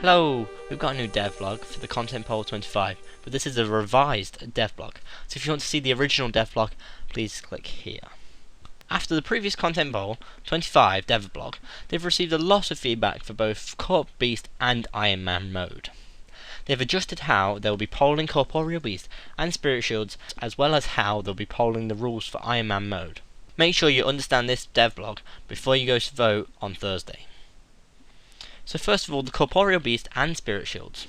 Hello, we've got a new devblog for the Content Poll 25, but this is a revised devblog. So if you want to see the original devblog, please click here. After the previous Content Poll 25 devblog, they've received a lot of feedback for both Co-op Beast and Iron Man mode. They've adjusted how they'll be polling Corporeal Beast and Spirit Shields, as well as how they'll be polling the rules for Iron Man mode. Make sure you understand this devblog before you go to vote on Thursday. So first of all, the Corporeal Beast and Spirit Shields.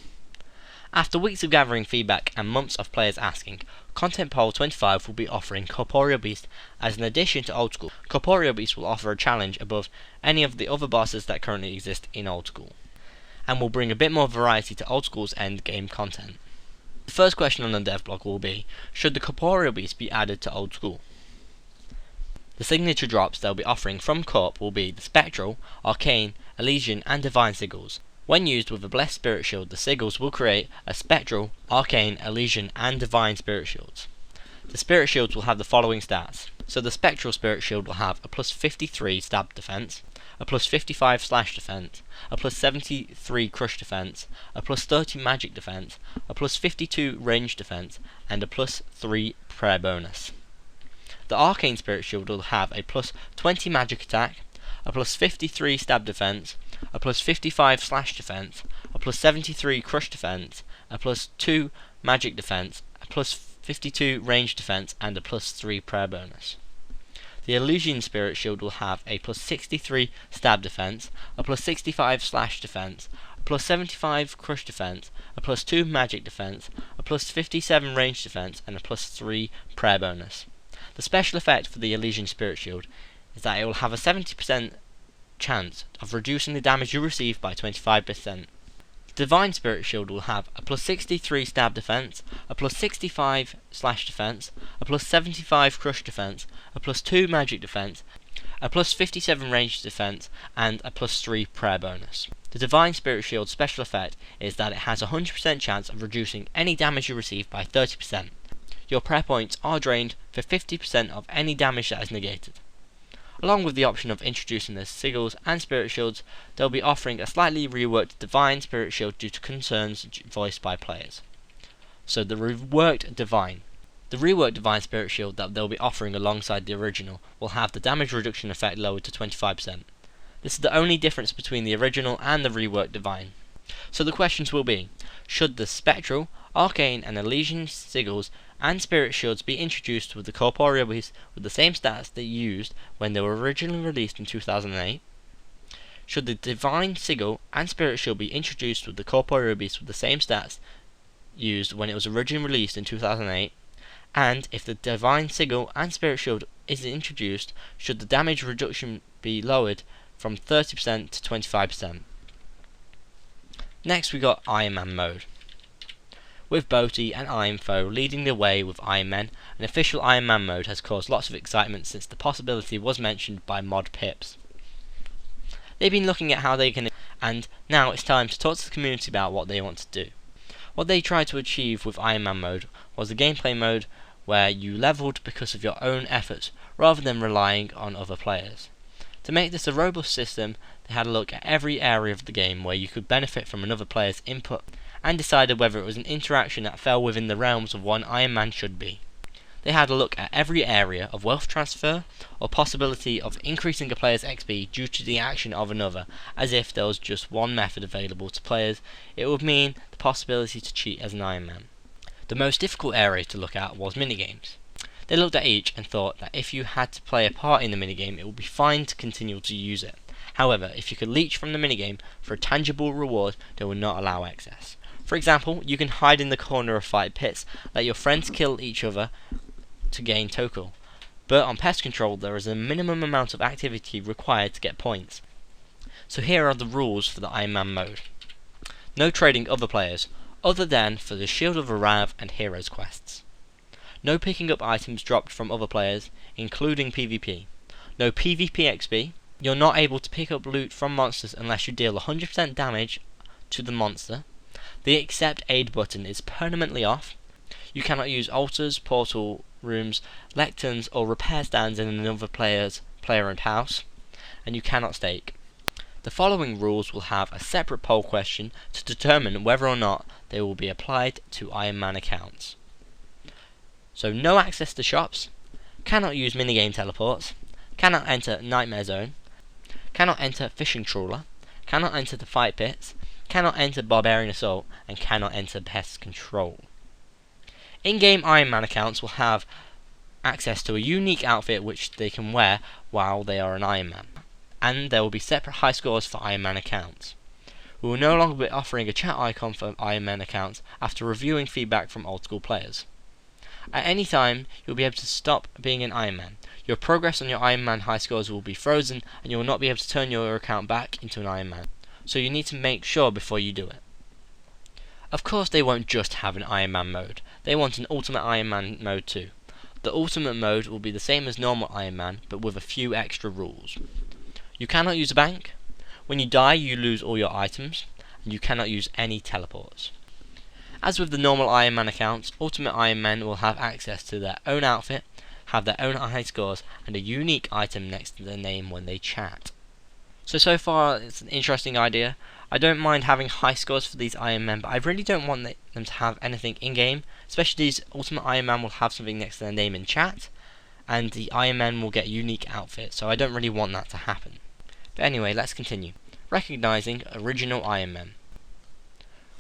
After weeks of gathering feedback and months of players asking, Content Poll 25 will be offering Corporeal Beast as an addition to Old School. Corporeal Beast will offer a challenge above any of the other bosses that currently exist in Old School, and will bring a bit more variety to Old School's end game content. The first question on the devblog will be, should the Corporeal Beast be added to Old School? The signature drops they'll be offering from Co-op will be the Spectral, Arcane, Elysian and Divine Sigils. When used with a Blessed Spirit Shield, the Sigils will create a Spectral, Arcane, Elysian and Divine Spirit Shields. The Spirit Shields will have the following stats. So the Spectral Spirit Shield will have a plus 53 stab defense, a plus 55 slash defense, a plus 73 crush defense, a plus 30 magic defense, a plus 52 range defense, and a plus 3 prayer bonus. The Arcane Spirit Shield will have a plus 20 magic attack, a plus 53 stab defense, a plus 55 slash defense, a plus 73 crush defense, a plus 2 magic defense, a plus 52 range defense, and a plus 3 prayer bonus. The Elysian Spirit Shield will have a plus 63 stab defense, a plus 65 slash defense, a plus 75 crush defense, a plus 2 magic defense, a plus 57 range defense, and a plus 3 prayer bonus. The special effect for the Elysian Spirit Shield is that it will have a 70% chance of reducing the damage you receive by 25%. The Divine Spirit Shield will have a plus 63 stab defense, a plus 65 slash defense, a plus 75 crush defense, a plus 2 magic defense, a plus 57 range defense, and a plus 3 prayer bonus. The Divine Spirit Shield's special effect is that it has a 100% chance of reducing any damage you receive by 30%. Your prayer points are drained for 50% of any damage that is negated. Along with the option of introducing the Sigils and Spirit Shields, they'll be offering a slightly reworked Divine Spirit Shield due to concerns voiced by players. So the reworked Divine Spirit Shield that they'll be offering alongside the original will have the damage reduction effect lowered to 25%. This is the only difference between the original and the reworked Divine. So the questions will be, should the Spectral, Arcane and Elysian Sigils and Spirit Shields be introduced with the Corporeal Beast with the same stats they used when they were originally released in 2008? Should the Divine Sigil and Spirit Shield be introduced with the Corporeal Beast with the same stats used when it was originally released in 2008? And if the Divine Sigil and Spirit Shield is introduced, should the damage reduction be lowered from 30% to 25%? Next we got Iron Man mode. With Boaty and Ironfoe leading the way with Iron Man, an official Iron Man mode has caused lots of excitement since the possibility was mentioned by Mod Pips. They've been looking at how they can, and now it's time to talk to the community about what they want to do. What they tried to achieve with Iron Man mode was a gameplay mode where you leveled because of your own efforts rather than relying on other players. To make this a robust system, they had a look at every area of the game where you could benefit from another player's input and decided whether it was an interaction that fell within the realms of what an Iron Man should be. They had a look at every area of wealth transfer or possibility of increasing a player's XP due to the action of another, as if there was just one method available to players. It would mean the possibility to cheat as an Iron Man. The most difficult area to look at was minigames. They looked at each and thought that if you had to play a part in the minigame, it would be fine to continue to use it. However, if you could leech from the minigame for a tangible reward, they would not allow access. For example, you can hide in the corner of fight pits, let your friends kill each other to gain Tokul. But on pest control there is a minimum amount of activity required to get points. So here are the rules for the Iron Man mode. No trading other players, other than for the Shield of Arav and Heroes quests. No picking up items dropped from other players, including PvP. No PvP XP. You're not able to pick up loot from monsters unless you deal 100% damage to the monster. The accept aid button is permanently off. You cannot use altars, portal rooms, lecterns or repair stands in another player-owned house, and you cannot stake. The following rules will have a separate poll question to determine whether or not they will be applied to Iron Man accounts. So no access to shops, cannot use minigame teleports, cannot enter Nightmare Zone, cannot enter Fishing Trawler, cannot enter the Fight Pits, cannot enter Barbarian Assault, and cannot enter Pest Control. In-game Iron Man accounts will have access to a unique outfit which they can wear while they are an Iron Man, and there will be separate high scores for Iron Man accounts. We will no longer be offering a chat icon for Iron Man accounts after reviewing feedback from old school players. At any time, you'll be able to stop being an Iron Man. Your progress on your Iron Man high scores will be frozen, and you will not be able to turn your account back into an Iron Man. So you need to make sure before you do it. Of course they won't just have an Iron Man mode, they want an Ultimate Iron Man mode too. The Ultimate mode will be the same as normal Iron Man, but with a few extra rules. You cannot use a bank, when you die you lose all your items, and you cannot use any teleports. As with the normal Iron Man accounts, Ultimate Iron Men will have access to their own outfit, have their own high scores, and a unique item next to their name when they chat. So far it's an interesting idea. I don't mind having high scores for these Iron Men, but I really don't want them to have anything in-game, especially these Ultimate Iron Man will have something next to their name in chat, and the Iron Men will get unique outfits, so I don't really want that to happen. But anyway, let's continue. Recognizing original Iron Men.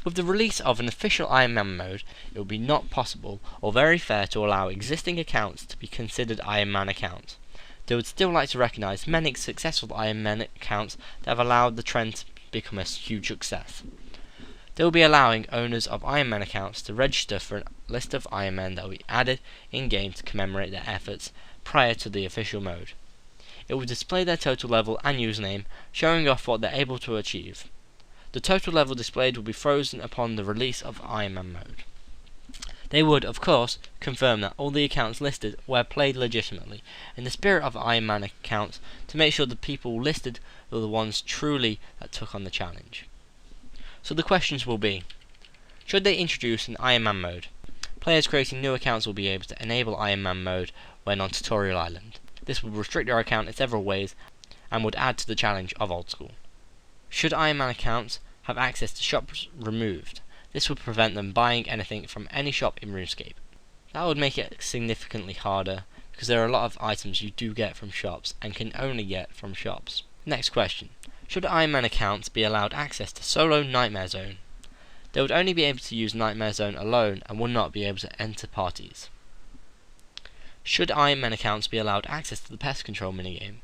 With the release of an official Iron Man mode, it will be not possible or very fair to allow existing accounts to be considered Iron Man accounts. They would still like to recognise many successful Iron Man accounts that have allowed the trend to become a huge success. They will be allowing owners of Iron Man accounts to register for a list of Iron Men that will be added in-game to commemorate their efforts prior to the official mode. It will display their total level and username, showing off what they're able to achieve. The total level displayed will be frozen upon the release of Iron Man mode. They would, of course, confirm that all the accounts listed were played legitimately, in the spirit of Iron Man accounts, to make sure the people listed were the ones truly that took on the challenge. So the questions will be: should they introduce an Iron Man mode? Players creating new accounts will be able to enable Iron Man mode when on Tutorial Island. This would restrict your account in several ways, and would add to the challenge of old school. Should Iron Man accounts have access to shops removed? This would prevent them buying anything from any shop in RuneScape. That would make it significantly harder, because there are a lot of items you do get from shops, and can only get from shops. Next question. Should Iron Man accounts be allowed access to solo Nightmare Zone? They would only be able to use Nightmare Zone alone, and would not be able to enter parties. Should Iron Man accounts be allowed access to the Pest Control minigame?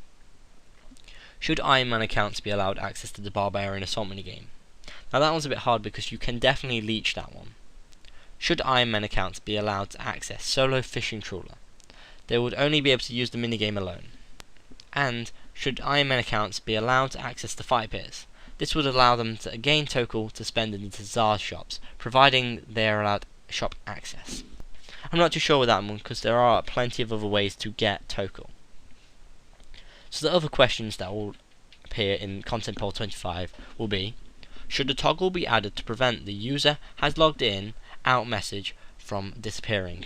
Should Iron Man accounts be allowed access to the Barbarian Assault minigame? Now that one's a bit hard because you can definitely leech that one. Should Iron Man accounts be allowed to access solo Fishing Trawler? They would only be able to use the minigame alone. And should Iron Man accounts be allowed to access the Fight Pits? This would allow them to gain total to spend in the Czar shops, providing they are allowed shop access. I'm not too sure with that one because there are plenty of other ways to get total. So the other questions that will appear in Content Poll 25 will be: should a toggle be added to prevent the user has logged in out message from disappearing?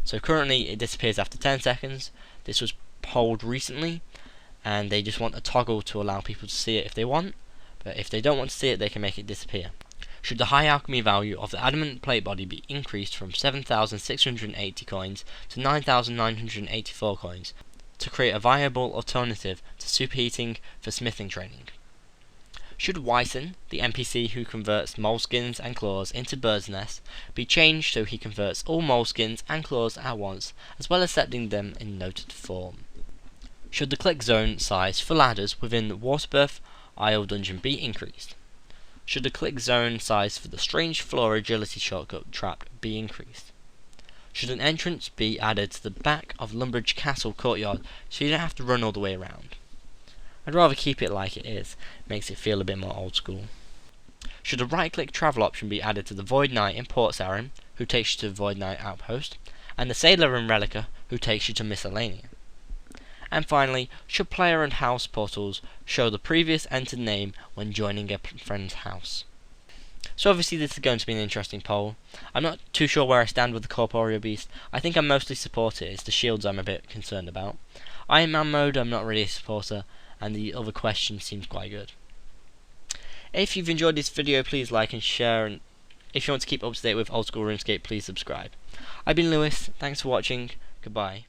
So currently it disappears after 10 seconds. This was polled recently, and they just want a toggle to allow people to see it if they want, but if they don't want to see it they can make it disappear. Should the high alchemy value of the adamant plate body be increased from 7,680 coins to 9,984 coins to create a viable alternative to superheating for smithing training? Should Wyson, the NPC who converts moleskins and claws into birds' nests, be changed so he converts all moleskins and claws at once, as well as setting them in noted form? Should the click zone size for ladders within the Waterbirth Isle dungeon be increased? Should the click zone size for the Strange Floor agility shortcut trap be increased? Should an entrance be added to the back of Lumbridge Castle courtyard so you don't have to run all the way around? I'd rather keep it like it is, makes it feel a bit more old school. Should a right click travel option be added to the Void Knight in Port Sarim, who takes you to the Void Knight outpost, and the Sailor in Relica, who takes you to Miscellanea? And finally, should player and house portals show the previous entered name when joining a friend's house? So obviously this is going to be an interesting poll. I'm not too sure where I stand with the corporeal beast. I think I mostly support it. It's the shields I'm a bit concerned about. Iron Man mode I'm not really a supporter, and the other question seems quite good. If you've enjoyed this video, please like and share, and if you want to keep up to date with old school RuneScape, please subscribe. I've been Lewis, thanks for watching, goodbye.